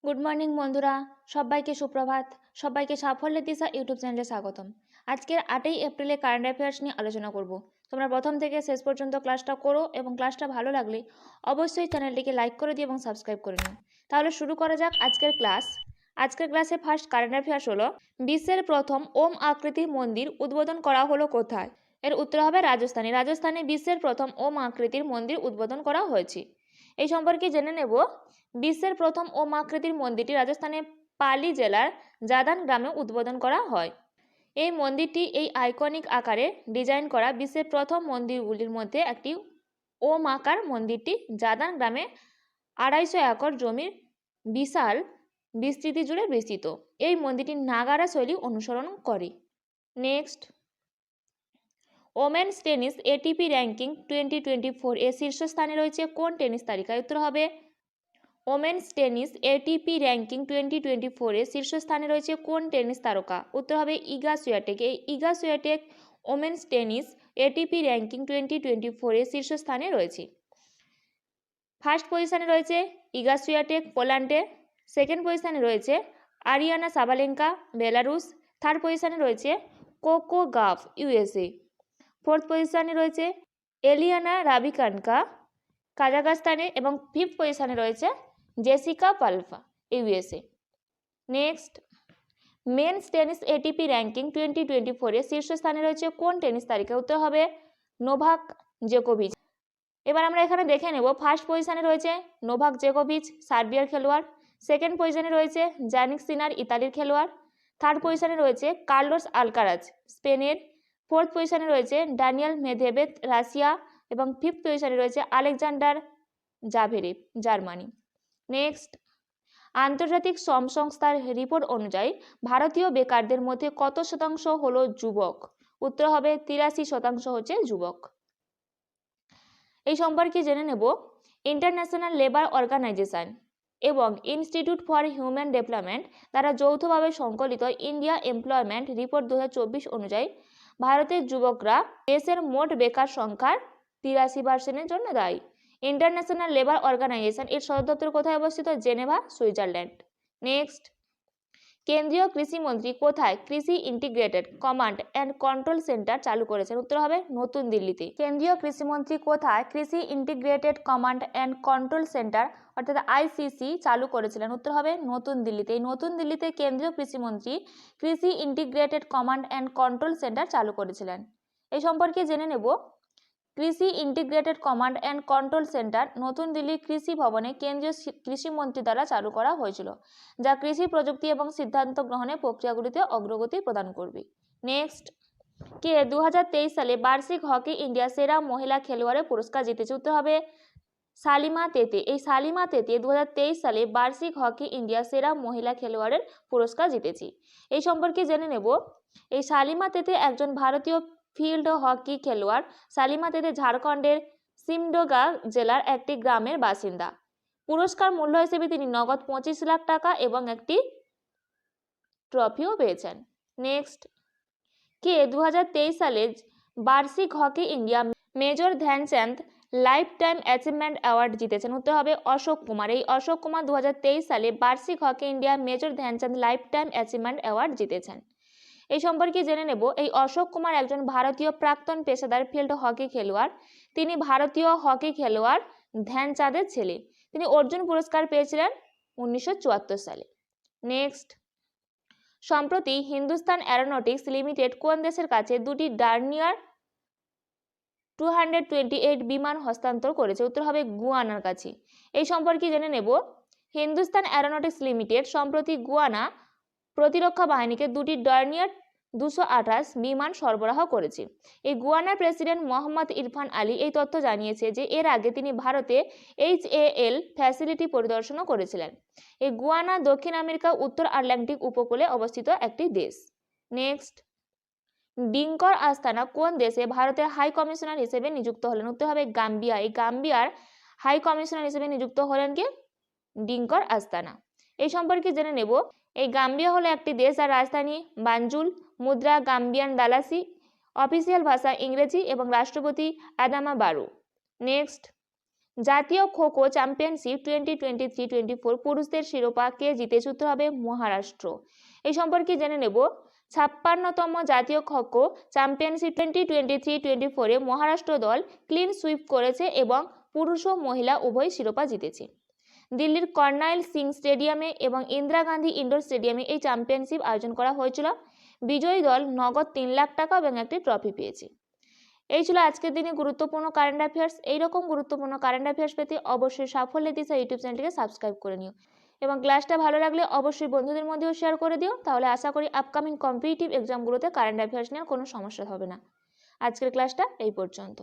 Good morning বন্ধুরা, সবাইকে সুপ্রভাত। সবাইকে সাফল্যের দিশা ইউটিউব চ্যানেলে স্বাগতম। আজকের 8ই এপ্রিলে কারেন্ট অ্যাফেয়ার্স নিয়ে আলোচনা করব। তোমরা প্রথম থেকে শেষ পর্যন্ত ক্লাসটা করো এবং ক্লাসটা ভালো লাগলে অবশ্যই চ্যানেলটিকে লাইক করে দিও এবং সাবস্ক্রাইব করে নিও। তাহলে শুরু করা যাক আজকের ক্লাস। আজকের ক্লাসে ফার্স্ট কারেন্ট অ্যাফেয়ার্স হলো, বিশ্বের প্রথম ওম আকৃতির মন্দির উদ্বোধন করা হলো কোথায়? এর উত্তর হবে রাজস্থানে। রাজস্থানে বিশ্বের প্রথম ওম আকৃতির মন্দির উদ্বোধন করা হয়েছে। এই সম্পর্কে জেনে নেব, বিশ্বের প্রথম ওম আকৃতির মন্দিরটি রাজস্থানের পালি জেলার জাদান গ্রামে উদ্বোধন করা হয়। এই মন্দিরটি এই আইকনিক আকারে ডিজাইন করা বিশ্বের প্রথম মন্দিরগুলির মধ্যে একটি। ওম আকার মন্দিরটি জাদান গ্রামে 250 একর জমির বিশাল বিস্তৃতি জুড়ে বিস্তৃত। এই মন্দিরটি নাগারা শৈলী অনুসরণ করে। Next, women's tennis ATP ranking 2024 এর শীর্ষস্থানে রয়েছে কোন টেনিস তালিকায়? উত্তর হবে ওমেন্স টেনিস এটিপি র্যাঙ্কিং 2024 এর শীর্ষস্থানে রয়েছে কোন টেনিস তারকা? উত্তর হবে ইগা সুয়াটেক। এই ইগা সুয়াটেক ওমেন্স টেনিস এটিপি র্যাঙ্কিং 2024 এর শীর্ষস্থানে রয়েছে। ফার্স্ট পজিশনে রয়েছে ইগা সুয়াটেক পোল্যান্ডে, সেকেন্ড পজিশনে রয়েছে আরিয়ানা সাবালেঙ্কা বেলারুস, থার্ড পজিশনে রয়েছে কোকো গাফ ইউএসএ, ফোর্থ পজিশনে রয়েছে এলিয়ানা রাবিকানকা কাজাখস্তানে এবং ফিফথ পজিশনে রয়েছে জেসিকা পালফা USA. Next, men's tennis ATP ranking 2024 এর শীর্ষস্থানে রয়েছে কোন টেনিস তালিকায়? উত্তর হবে নোভাক জোকোভিচ। এবার আমরা এখানে দেখে নেব, ফার্স্ট পজিশনে রয়েছে নোভাক জোকোভিচ সার্বিয়ার খেলোয়াড়, সেকেন্ড পজিশনে রয়েছে জানিক সিনার ইতালির খেলোয়াড়, থার্ড পজিশনে রয়েছে কার্লোস আলকারাজ স্পেনের, ফোর্থ পজিশনে রয়েছে ড্যানিয়েল মেদভেদেভ রাশিয়া এবং ফিফথ পজিশনে রয়েছে আলেকজান্ডার জাভেরেভ জার্মানি। নেক্সট, আন্তর্জাতিক শ্রম সংস্থার রিপোর্ট অনুযায়ী ভারতীয় বেকারদের মধ্যে কত শতাংশ হলো যুবক? উত্তর হবে 83% হচ্ছে যুবক। এই সম্পর্কে জেনে নেব, ইন্টারন্যাশনাল লেবার অর্গানাইজেশন এবং ইনস্টিটিউট ফর হিউম্যান ডেভেলপমেন্ট দ্বারা যৌথভাবে সংকলিত ইন্ডিয়া এমপ্লয়মেন্ট রিপোর্ট 2024 অনুযায়ী ভারতের যুবকরা দেশের মোট বেকার সংখ্যার 83% জন্য দায়ী। ইন্টারন্যাশনাল লেবার অর্গানাইজেশন এর সদর দপ্তর কোথায় অবস্থিত? Geneva, Switzerland. নেক্সট, কেন্দ্রীয় কৃষিমন্ত্রী কোথায় কৃষি integrated command and control centre চালু করেছেন? উত্তর হবে নতুন দিল্লিতে। কেন্দ্রীয় কৃষিমন্ত্রী কোথায় কৃষি integrated command and control centre অর্থাৎ আইসিসি চালু করেছিলেন? উত্তর হবে নতুন দিল্লিতে। এই নতুন দিল্লিতে কেন্দ্রীয় কৃষিমন্ত্রী কৃষি integrated command and control centre চালু করেছিলেন। এই সম্পর্কে জেনে নেব, কৃষি integrated command and control centre নতুন দিল্লির কৃষি ভবনে কেন্দ্রীয় কৃষিমন্ত্রী দ্বারা চালু করা হয়েছিল, যা কৃষি প্রযুক্তি এবং সিদ্ধান্ত গ্রহণের প্রক্রিয়াগুলিতে অগ্রগতি প্রদান করবে। নেক্সট, কে 2023 সালে বার্ষিক হকি ইন্ডিয়া সেরা মহিলা খেলোয়াড়ের পুরস্কার জিতেছে? উত্তর হবে সালিমা তেতে। এই সালিমা তেতে 2023 সালে বার্ষিক হকি ইন্ডিয়া সেরা মহিলা খেলোয়াড়ের পুরস্কার জিতেছে। এই সম্পর্কে জেনে নেব, এই সালিমা তেতে একজন ভারতীয় ফিল্ড হকি খেলোয়াড়। সালিমা তেতে ঝাড়খণ্ডের সিমডোগা জেলার একটি গ্রামের বাসিন্দা। পুরস্কার মূল্য হিসেবে তিনি নগদ 25 লাখ টাকা এবং একটি ট্রফিও পেয়েছেন। নেক্সট, কে 2023 সালে বার্ষিক hockey India major Dhyan Chand life time achievement award জিতেছেন? উত্তর হবে অশোক কুমার। এই অশোক কুমার 2023 সালে বার্ষিক hockey India major Dhyan Chand life time achievement award জিতেছেন। এই সম্পর্কে জেনে নেব, এই অশোক কুমার একজন ভারতীয় প্রাক্তন পেশাদার ফিল্ড হকি খেলোয়াড়। তিনি ভারতীয় হকি খেলোয়াড় ধ্যানচাঁদের ছেলে। তিনি অর্জুন পুরস্কার পেয়েছিলেন 1974 সালে। নেক্সট, সম্প্রতি হিন্দুস্তান অ্যারোনটিক্স লিমিটেড কোন দেশের কাছে দুটি ডার্নিয়ার 228 বিমান হস্তান্তর করেছে? উত্তর হবে গুয়ানার কাছে। এই সম্পর্কে জেনে নেব, হিন্দুস্তান অ্যারোনটিক্স লিমিটেড সম্প্রতি গুয়ানা প্রতিরক্ষা বাহিনীকে দুটি ডার্নিয়ার 228 বিমান সরবরাহ করেছে। এই গুয়ানার প্রেসিডেন্ট মোহাম্মদ ইরফান আলী এই তথ্য জানিয়েছে যে এর আগে তিনি ভারতে HAL ফ্যাসিলিটি পরিদর্শনও করেছিলেন। এই গুয়ানা দক্ষিণ আমেরিকা উত্তর আটলান্টিক উপকূলে অবস্থিত একটি দেশ। নেক্সট, ডিঙ্কর আস্তানা কোন দেশে ভারতের হাই কমিশনার হিসেবে নিযুক্ত হলেন? উত্তর হবে গাম্বিয়া। এই গাম্বিয়ার হাই কমিশনার হিসেবে নিযুক্ত হলেন কে? ডিঙ্কর আস্তানা। এই সম্পর্কে জেনে নেব, এই গাম্বিয়া হলো একটি দেশ আর রাজধানী বানজুল, মুদ্রা গাম্বিয়ান দালাসি, অফিসিয়াল ভাষা ইংরেজি এবং রাষ্ট্রপতি আদামা বারো। নেক্সট, জাতীয় খো-খো চ্যাম্পিয়নশিপ 2023-24 পুরুষদের শিরোপা কে জিতেছে? উত্তর হবে মহারাষ্ট্র। এই সম্পর্কে জেনে নেব। 56তম জাতীয় খো-খো চ্যাম্পিয়নশিপ 2023-24 মহারাষ্ট্র দল ক্লিন সুইপ করেছে এবং পুরুষ ও মহিলা উভয় শিরোপা জিতেছে। দিল্লির কর্নাইল সিং স্টেডিয়ামে এবং ইন্দিরা গান্ধী ইন্ডোর স্টেডিয়ামে এই চ্যাম্পিয়নশিপ আয়োজন করা হয়েছিল। বিজয়ী দল নগদ 3 লাখ টাকা এবং একটি ট্রফি পেয়েছে। এই ছিল আজকের দিনে গুরুত্বপূর্ণ কারেন্ট অ্যাফেয়ার্স। এইরকম গুরুত্বপূর্ণ কারেন্ট অ্যাফেয়ার্স পেতে অবশ্যই সাফল্যের দিশা ইউটিউব চ্যানেলটিকে সাবস্ক্রাইব করে নিও এবং ক্লাসটা ভালো লাগলে অবশ্যই বন্ধুদের মধ্যেও শেয়ার করে দিও। তাহলে আশা করি আপকামিং কম্পিটিটিভ এক্সামগুলোতে কারেন্ট অ্যাফেয়ার্স নিয়ে কোনো সমস্যা হবে না। আজকের ক্লাসটা এই পর্যন্ত।